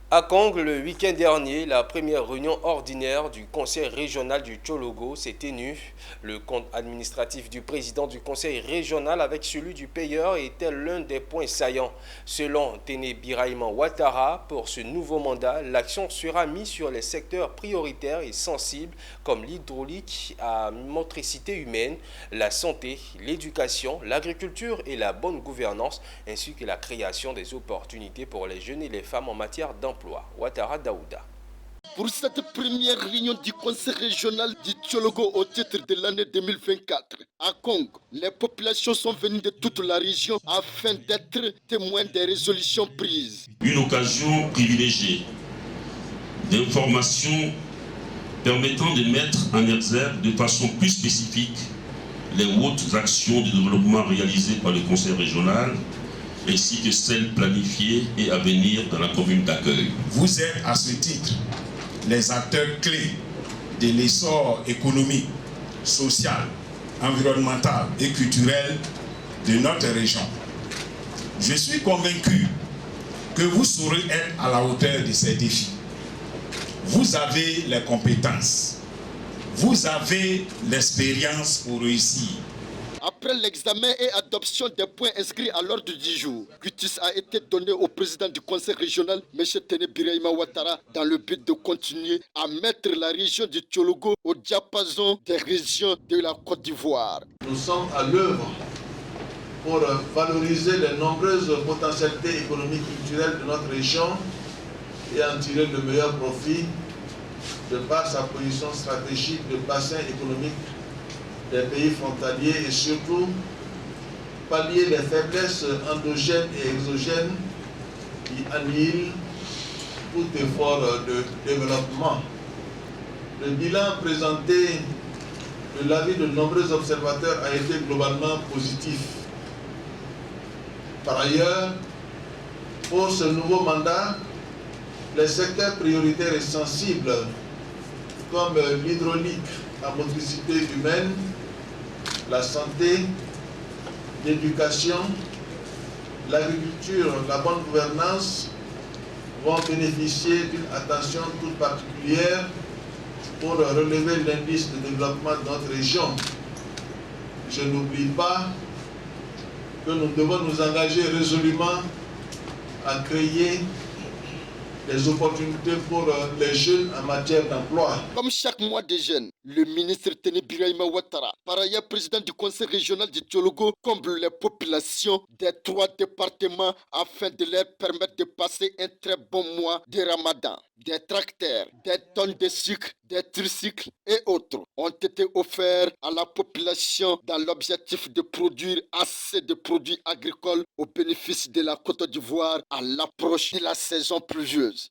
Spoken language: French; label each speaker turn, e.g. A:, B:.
A: À Kong, le week-end dernier, la première réunion ordinaire du conseil régional du Tchologo s'est tenue. Le compte administratif du président du conseil régional avec celui du payeur était l'un des points saillants. Selon Téné Biraïman Ouattara, pour ce nouveau mandat, l'action sera mise sur les secteurs prioritaires et sensibles comme l'hydraulique à motricité humaine, la santé, l'éducation, l'agriculture et la bonne gouvernance, ainsi que la création des opportunités pour les jeunes et les femmes en matière d'emploi. Ouattara Daouda.
B: Pour cette première réunion du conseil régional du Tchologo au titre de l'année 2024, à Kong, les populations sont venues de toute la région afin d'être témoins des résolutions prises.
C: Une occasion privilégiée d'information permettant de mettre en exergue de façon plus spécifique les hautes actions de développement réalisées par le conseil régional ainsi que celles planifiées et à venir dans la commune d'accueil.
D: Vous êtes à ce titre les acteurs clés de l'essor économique, social, environnemental et culturel de notre région. Je suis convaincu que vous saurez être à la hauteur de ces défis. Vous avez les compétences, vous avez l'expérience pour réussir.
B: Après l'examen et adoption des points inscrits à l'ordre du jour, cutis a été donné au président du conseil régional, M. Téné Biraïma Ouattara, dans le but de continuer à mettre la région du Tchologo au diapason des régions de la Côte d'Ivoire.
E: Nous sommes à l'œuvre pour valoriser les nombreuses potentialités économiques et culturelles de notre région et en tirer le meilleur profit de par sa position stratégique de bassin économique des pays frontaliers et surtout pallier les faiblesses endogènes et exogènes qui annihilent tout effort de développement. Le bilan présenté de l'avis de nombreux observateurs a été globalement positif. Par ailleurs, pour ce nouveau mandat, les secteurs prioritaires et sensibles comme l'hydraulique à motricité humaine, la santé, l'éducation, l'agriculture, la bonne gouvernance vont bénéficier d'une attention toute particulière pour relever l'indice de développement de notre région. Je n'oublie pas que nous devons nous engager résolument à créer des opportunités pour les jeunes en matière d'emploi.
B: Comme chaque mois des jeunes, le ministre Téné Biraïma Ouattara, par ailleurs président du conseil régional du Tchologo, comble les populations des 3 départements afin de leur permettre de passer un très bon mois de Ramadan. Des tracteurs, des tonnes de sucre, des tricycles et autres ont été offerts à la population dans l'objectif de produire assez de produits agricoles au bénéfice de la Côte d'Ivoire à l'approche de la saison pluvieuse.